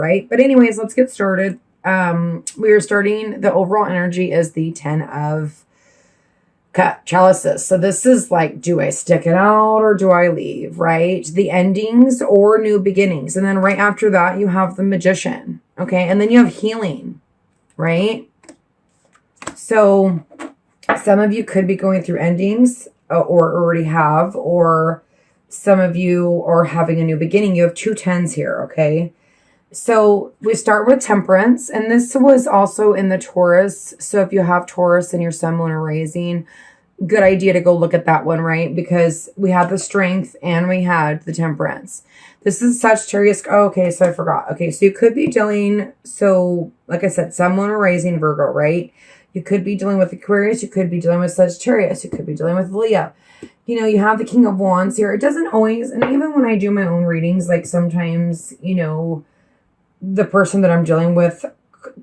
right? But anyways, let's get started. We are starting, the overall energy is the 10 of chalices. So this is like, do I stick it out or do I leave, right? The endings or new beginnings. And then right after that, you have the Magician, okay? And then you have healing, right? So some of you could be going through endings or already have, or some of you are having a new beginning. You have 2 10s here, okay? So we start with Temperance, and this was also in the Taurus. So if you have Taurus in your sun, moon, or rising, good idea to go look at that one, right? Because we had the Strength and we had the Temperance. This is Sagittarius. Oh, okay, so I forgot. Okay, so you could be dealing, so like I said, sun, moon, or rising Virgo, right? You could be dealing with Aquarius. You could be dealing with Sagittarius. You could be dealing with Leo. You know, you have the King of Wands here. It doesn't always, and even when I do my own readings, like sometimes, you know, the person that I'm dealing with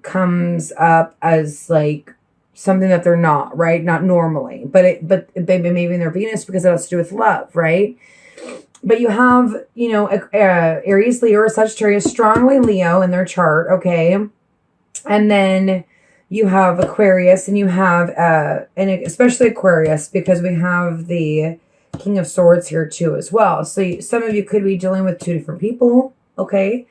comes up as like something that they're not, right? Not normally, but maybe in their Venus, because it has to do with love, right? But you have, you know, Aries, Leo, or Sagittarius, strongly Leo in their chart, okay? And then you have Aquarius, and you have, and especially Aquarius, because we have the King of Swords here too as well. So some of you could be dealing with 2 different people, okay?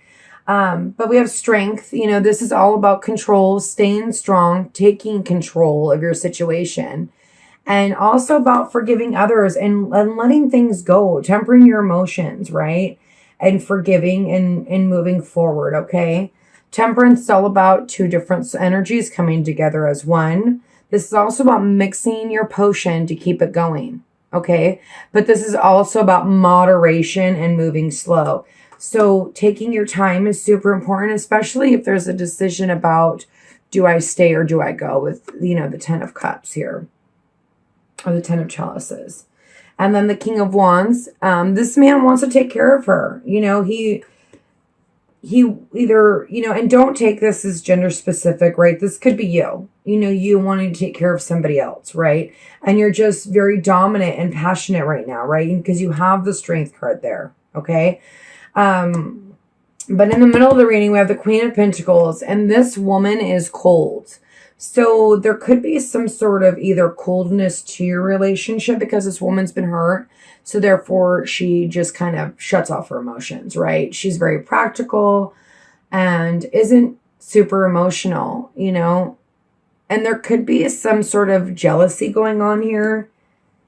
But we have Strength. You know, this is all about control, staying strong, taking control of your situation, and also about forgiving others and letting things go, tempering your emotions, right? And forgiving and moving forward, okay? Temperance is all about 2 different energies coming together as one. This is also about mixing your potion to keep it going, okay? But this is also about moderation and moving slow. So taking your time is super important, especially if there's a decision about, do I stay or do I go, with, you know, the 10 of Cups here, or the 10 of Chalices. And then the King of Wands. This man wants to take care of her. You know, he either, you know, and don't take this as gender specific, right? This could be you, you know, you wanting to take care of somebody else, right? And you're just very dominant and passionate right now, right? Because you have the Strength card there, okay? But in the middle of the reading, we have the Queen of Pentacles, and this woman is cold. So there could be some sort of either coldness to your relationship because this woman's been hurt. So therefore, she just kind of shuts off her emotions, right? She's very practical and isn't super emotional, you know? And there could be some sort of jealousy going on here.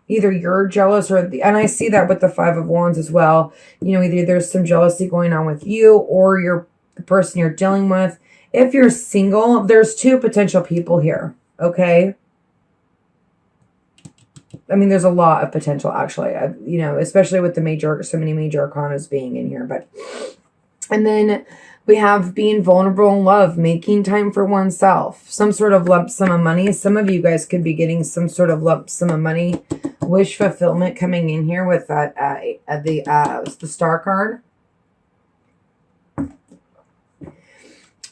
Either you're jealous or and I see that with the 5 of Wands as well. You know, either there's some jealousy going on with you or the person you're dealing with. If you're single, there's 2 potential people here, okay? I mean, there's a lot of potential, actually, you know, especially with so many major arcanas being in here. But, and then we have being vulnerable in love, making time for oneself, some sort of lump sum of money. Some of you guys could be getting some sort of lump sum of money, wish fulfillment coming in here with that, the Star card.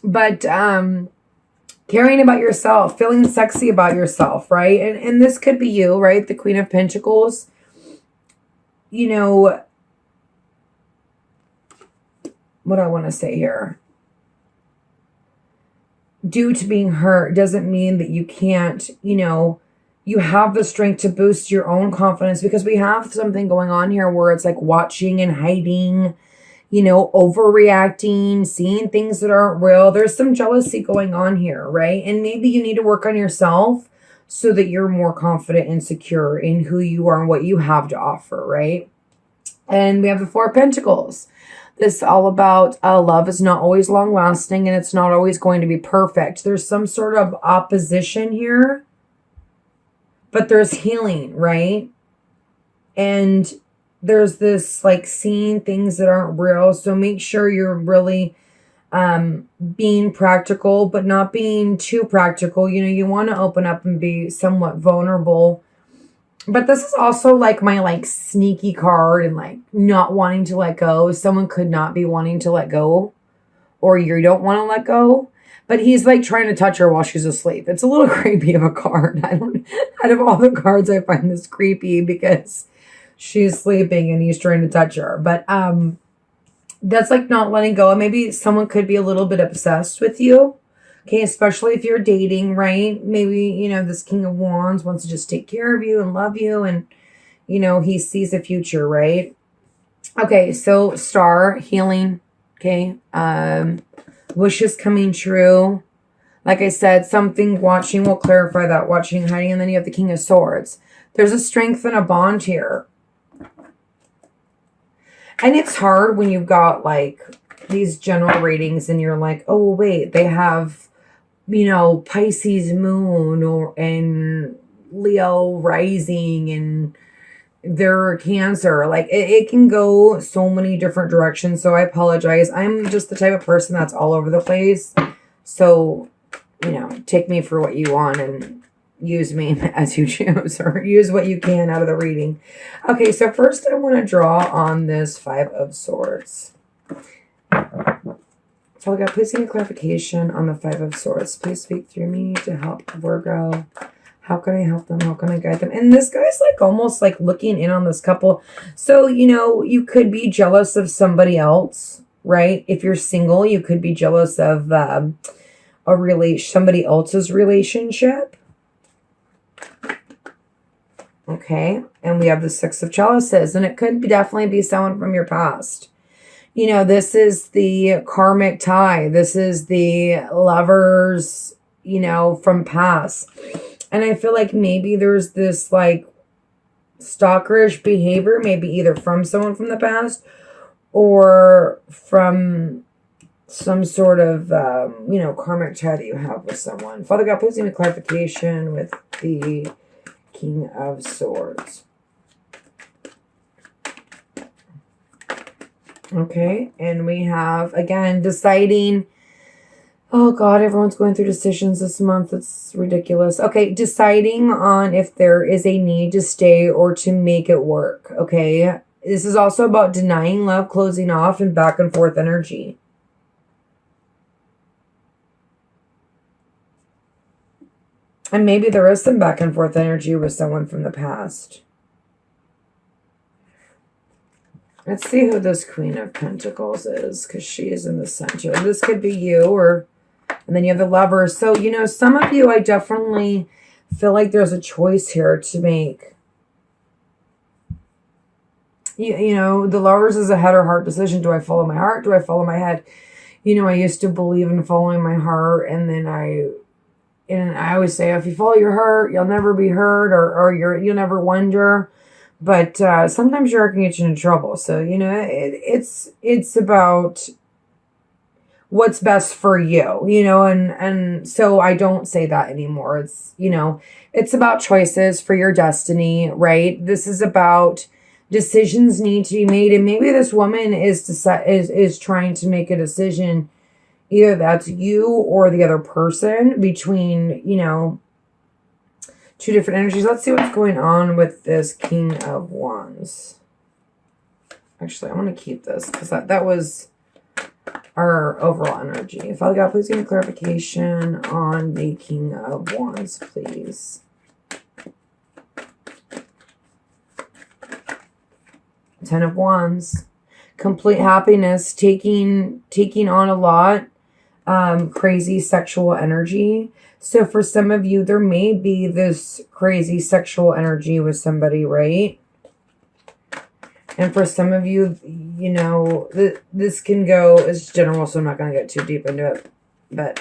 But, caring about yourself, feeling sexy about yourself, right? And this could be you, right? The Queen of Pentacles. You know, what I want to say here. Due to being hurt doesn't mean that you can't, you know, you have the strength to boost your own confidence, because we have something going on here where it's like watching and hiding, you know, overreacting, seeing things that aren't real. There's some jealousy going on here, right? And maybe you need to work on yourself so that you're more confident and secure in who you are and what you have to offer, right? And we have the 4 of Pentacles. This is all about love is not always long lasting, and it's not always going to be perfect. There's some sort of opposition here, but there's healing, right? And there's this like seeing things that aren't real. So make sure you're really being practical, but not being too practical. You know, you want to open up and be somewhat vulnerable. But this is also like my like sneaky card and like not wanting to let go. Someone could not be wanting to let go, or you don't want to let go. But he's like trying to touch her while she's asleep. It's a little creepy of a card. Out of all the cards, I find this creepy because she's sleeping and he's trying to touch her. But that's like not letting go. Maybe someone could be a little bit obsessed with you. Okay, especially if you're dating, right? Maybe, you know, this King of Wands wants to just take care of you and love you, and, you know, he sees a future, right? Okay, so star, healing, okay? Wishes coming true. Like I said, something watching will clarify that. Watching, hiding, and then you have the King of Swords. There's a strength and a bond here. And it's hard when you've got like these general readings and you're like, oh, wait, they have, you know, Pisces moon and Leo rising and they're Cancer. Like it can go so many different directions. So I apologize. I'm just the type of person that's all over the place. So, you know, take me for what you want and use me as you choose, or use what you can out of the reading. Okay, so first I want to draw on this Five of Swords. Father God, please give me clarification on the Five of Swords. Please speak through me to help Virgo. How can I help them? How can I guide them? And this guy's like almost like looking in on this couple. So, you know, you could be jealous of somebody else, right? If you're single, you could be jealous of somebody else's relationship. Okay, and we have the Six of Chalices, and it could definitely be someone from your past. You know, this is the karmic tie. This is the lovers, you know, from past. And I feel like maybe there's this like stalkerish behavior, maybe either from someone from the past or from some sort of, you know, karmic tie that you have with someone. Father God, please give me clarification with the King of Swords. Okay, and we have, again, deciding. Oh, God, everyone's going through decisions this month. It's ridiculous. Okay, deciding on if there is a need to stay or to make it work, okay? This is also about denying love, closing off, and back and forth energy. And maybe there is some back and forth energy with someone from the past. Let's see who this Queen of Pentacles is, because she is in the center. This could be you, and then you have the Lovers. So, you know, some of you, I definitely feel like there's a choice here to make. You know, the Lovers is a head or heart decision. Do I follow my heart? Do I follow my head? You know, I used to believe in following my heart, and then I always say, if you follow your heart, you'll never be hurt, or you'll never wonder. But sometimes your heart can get you into trouble. So, you know, it's about what's best for you, you know, and so I don't say that anymore. It's, you know, it's about choices for your destiny, right? This is about decisions need to be made. And maybe this woman is trying to make a decision. Either that's you or the other person between, you know, two different energies. Let's see what's going on with this King of Wands. Actually, I want to keep this because that was our overall energy. Father God, please give me clarification on the King of Wands, please. Ten of Wands. Complete happiness, taking on a lot. Crazy sexual energy. So for some of you, there may be this crazy sexual energy with somebody, right? And for some of you, you know, this can go as general, so I'm not going to get too deep into it. But,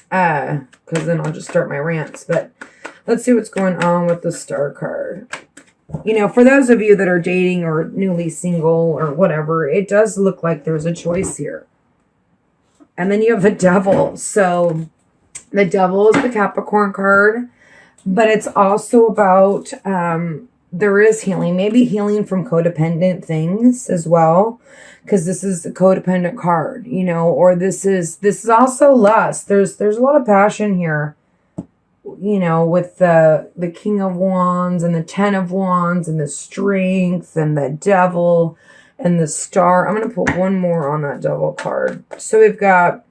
because then I'll just start my rants. But let's see what's going on with the Star card. You know, for those of you that are dating or newly single or whatever, it does look like there's a choice here. And then you have the Devil. So the Devil is the Capricorn card, but it's also about, there is healing, maybe healing from codependent things as well, because this is a codependent card, you know, or this is also lust. There's a lot of passion here, you know, with the King of Wands and the Ten of Wands and the Strength and the Devil and the Star. I'm going to put one more on that Devil card. So we've got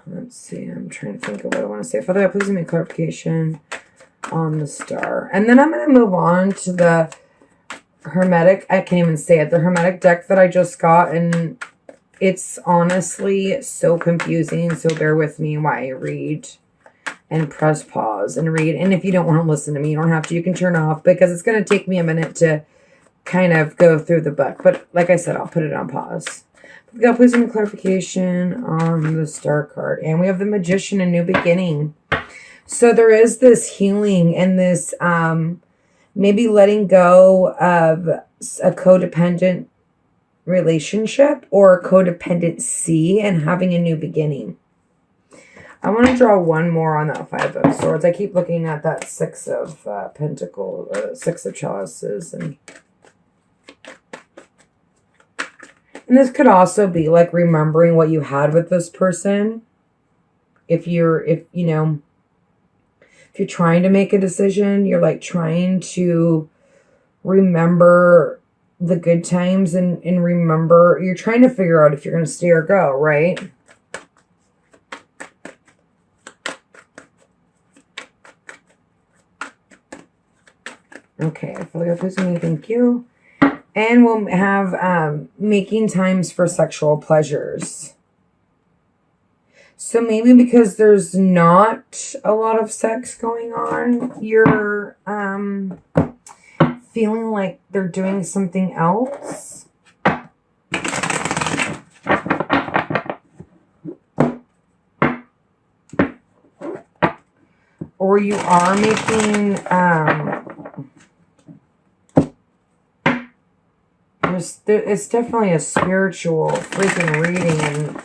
let's see. I'm trying to think of what I want to say. Father God, please give me clarification on the Star. And then I'm going to move on to the Hermetic. I can't even say it. The Hermetic deck that I just got. And it's honestly so confusing. So bear with me while I read and press pause and read. And if you don't want to listen to me, you don't have to. You can turn off because it's going to take me a minute to kind of go through the book. But like I said, I'll put it on pause. We got please some clarification on the Star card. And we have the Magician, a new beginning. So there is this healing and this maybe letting go of a codependent relationship or codependency and having a new beginning. I want to draw one more on that Five of Swords. I keep looking at that Six of Pentacles, Six of Chalices. And this could also be like remembering what you had with this person. If you're trying to make a decision, you're like trying to remember the good times and remember, you're trying to figure out if you're going to stay or go, right? Okay, I feel like I'm pushing. Thank you. And we'll have making times for sexual pleasures. So maybe because there's not a lot of sex going on, you're feeling like they're doing something else. Or you are making it's definitely a spiritual freaking reading, and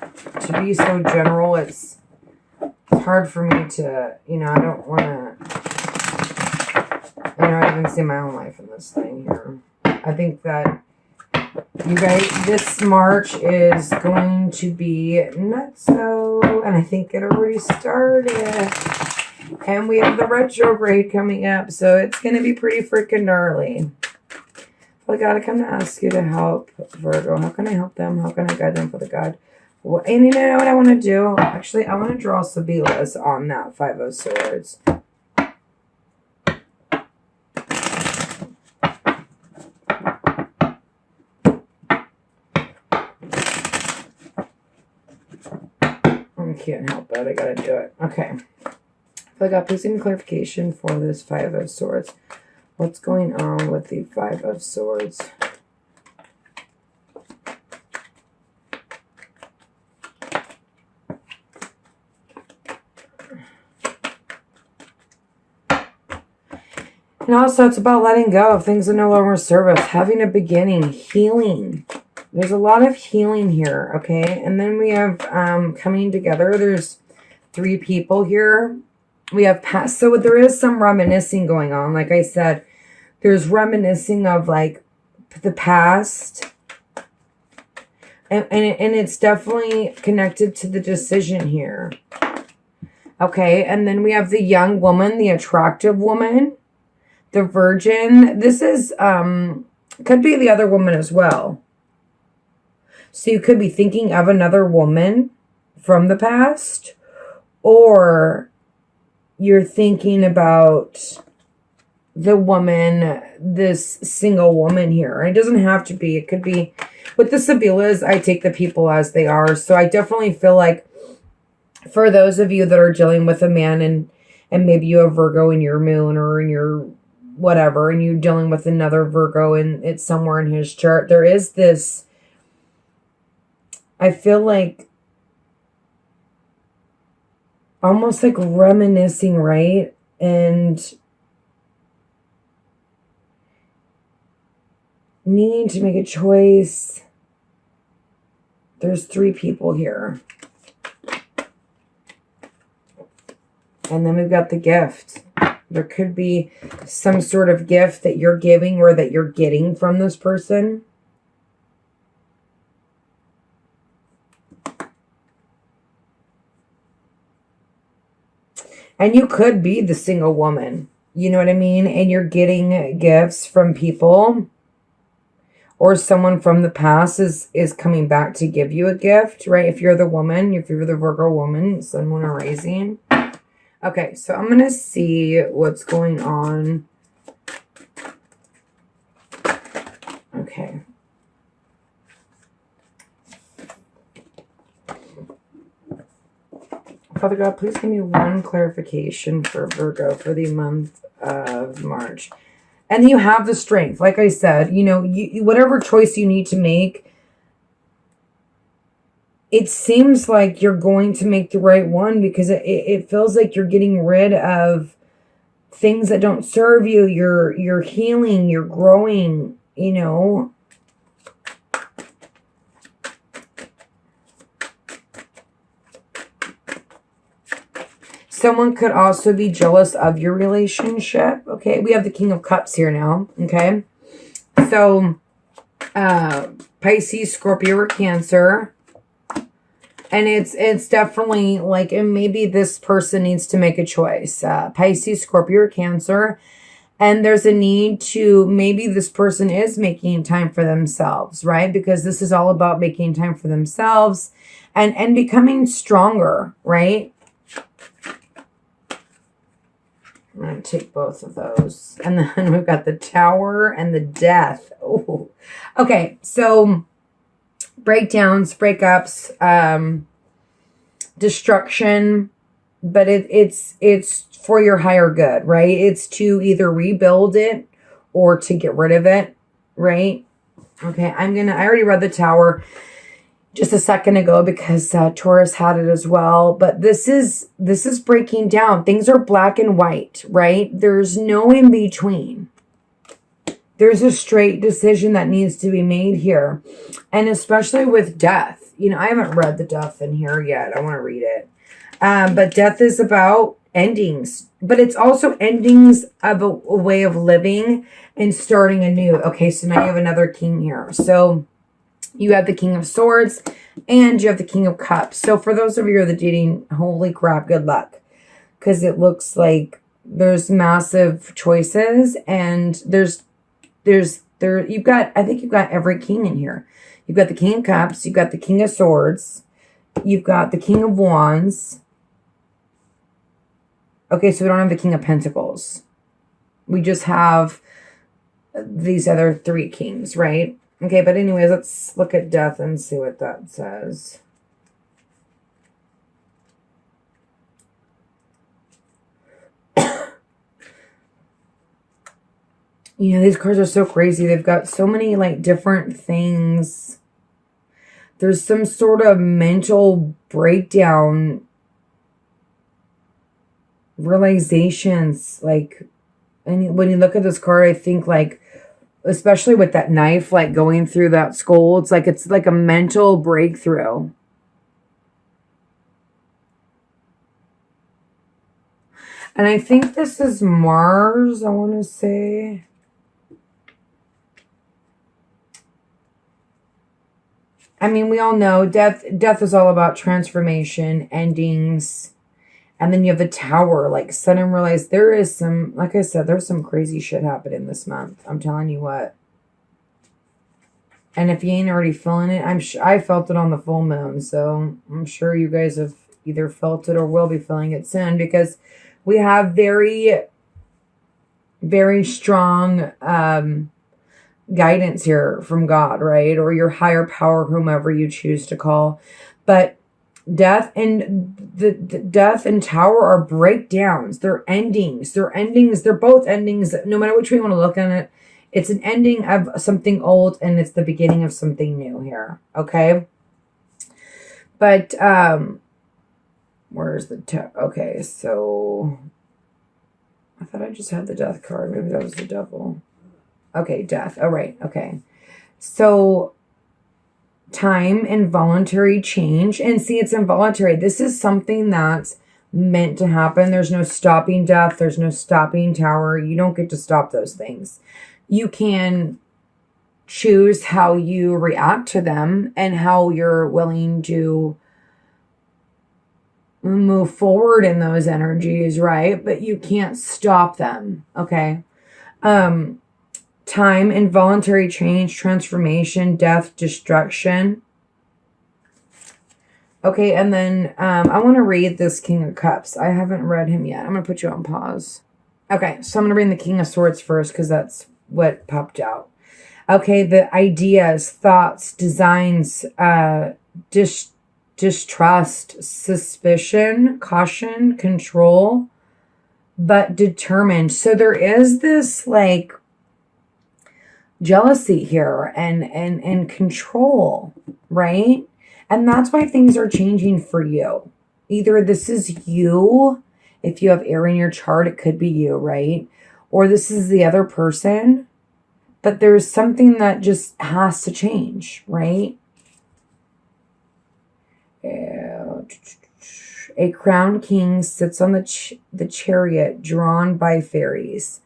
to be so general, it's hard for me to, I don't want to, I even see my own life in this thing here. I think that you guys, this March is going to be nutso, and I think it already started. And we have the retrograde coming up, so it's going to be pretty freaking gnarly. I gotta come to ask you to help Virgo. How can I help them? How can I guide them for the God? Well, and you know what I want to do? Actually, I want to draw Sabilas on that Five of Swords. I can't help it. I gotta do it. Okay. I got please give me clarification for this Five of Swords. What's going on with the Five of Swords? And also, it's about letting go of things that no longer serve us, having a beginning, healing. There's a lot of healing here, okay? And then we have coming together. There's 3 people here. We have past, so there is some reminiscing going on. Like I said, there's reminiscing of like the past. And it's definitely connected to the decision here. Okay, and then we have the young woman, the attractive woman, the virgin. This is, could be the other woman as well. So you could be thinking of another woman from the past, or you're thinking about the woman, this single woman here. It doesn't have to be. It could be. With the Sabilas, I take the people as they are. So I definitely feel like for those of you that are dealing with a man and maybe you have Virgo in your moon or in your whatever, and you're dealing with another Virgo and it's somewhere in his chart, there is this, I feel like, almost like reminiscing, right? And needing to make a choice. There's 3 people here. And then we've got the gift. There could be some sort of gift that you're giving or that you're getting from this person. And you could be the single woman. You know what I mean? And you're getting gifts from people. Or someone from the past is coming back to give you a gift, right? If you're the woman, if you're the Virgo woman, Sun, Moon, or Rising. Okay, so I'm going to see what's going on. Okay. Father God, please give me one clarification for Virgo for the month of March. And you have the strength. Like I said, you know, whatever choice you need to make, it seems like you're going to make the right one, because it feels like you're getting rid of things that don't serve you. You're healing, you're growing, you know. Someone could also be jealous of your relationship. Okay, we have the King of Cups here now. Okay, so Pisces, Scorpio, or Cancer. And it's definitely like, and maybe this person needs to make a choice. Pisces, Scorpio, or Cancer. And there's a need to, maybe this person is making time for themselves, right? Because this is all about making time for themselves and becoming stronger, right? I'm going to take both of those. And then we've got the Tower and the Death. Oh, okay. So breakdowns, breakups, destruction, but it's for your higher good, right? It's to either rebuild it or to get rid of it, right? Okay. I already read the Tower just a second ago because Taurus had it as well. But this is breaking down. Things are black and white, right? There's no in between. There's a straight decision that needs to be made here. And especially with death. You know, I haven't read the Death in here yet. I want to read it. But death is about endings. But it's also endings of a way of living and starting anew. Okay, so now you have another king here. So you have the King of Swords and you have the King of Cups. So for those of you who are dating, holy crap, good luck. Because it looks like there's massive choices, and you've got every king in here. You've got the King of Cups, you've got the King of Swords, you've got the King of Wands. Okay, so we don't have the King of Pentacles. We just have these other three kings, right? Okay, but anyways, let's look at death and see what that says. You know, these cards are so crazy. They've got so many, like, different things. There's some sort of mental breakdown, realizations, like, and when you look at this card, I think, like, especially with that knife, like, going through that skull, it's like a mental breakthrough. And I think this is Mars, I want to say. I mean, we all know death is all about transformation, endings. And then you have the Tower, like, sudden realize there is some, like I said, there's some crazy shit happening this month. I'm telling you what. And if you ain't already feeling it, I felt it on the full moon. So I'm sure you guys have either felt it or will be feeling it soon, because we have very, very strong guidance here from God, right? Or your higher power, whomever you choose to call. But death and the death and Tower are breakdowns. They're endings. They're endings. They're both endings. No matter which way you want to look at it, it's an ending of something old and it's the beginning of something new here. Okay. But where's the okay, so I thought I just had the Death card. Maybe that was the Devil. Okay, Death. All right. Okay. So time, involuntary change. And see, it's involuntary. This is something that's meant to happen. There's no stopping death. There's no stopping Tower. You don't get to stop those things. You can choose how you react to them and how you're willing to move forward in those energies, right? But you can't stop them. Okay. Time, involuntary change, transformation, death, destruction. Okay, and then I want to read this King of Cups. I haven't read him yet. I'm going to put you on pause. Okay, so I'm going to read the King of Swords first because that's what popped out. Okay, the ideas, thoughts, designs, distrust, suspicion, caution, control, but determined. So there is this like jealousy here and control, right? And that's why things are changing for you. Either this is you, if you have air in your chart, it could be you, right? Or this is the other person. But there's something that just has to change, right? A crowned king sits on the chariot drawn by fairies.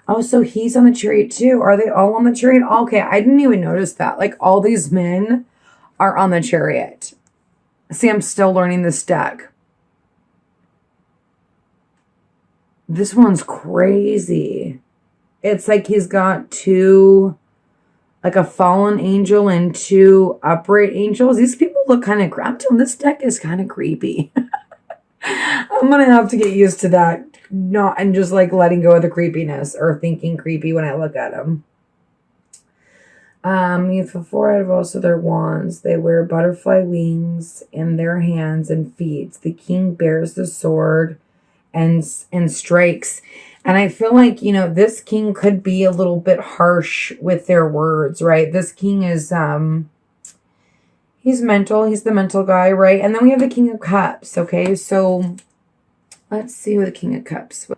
Oh, so he's on the chariot too. Are they all on the chariot? Okay, I didn't even notice that. Like all these men are on the chariot. See, I'm still learning this deck. This one's crazy. It's like he's got two, like a fallen angel and two upright angels. These people look kind of, I'm telling you, this deck is kind of creepy. I'm going to have to get used to that. Not, and just like letting go of the creepiness or thinking creepy when I look at them. You have four out of also their wands. They wear butterfly wings in their hands and feet. The king bears the sword and strikes. And I feel like, you know, this king could be a little bit harsh with their words, right? This king is, he's mental. He's the mental guy, right? And then we have the King of Cups, okay? So let's see what the King of Cups.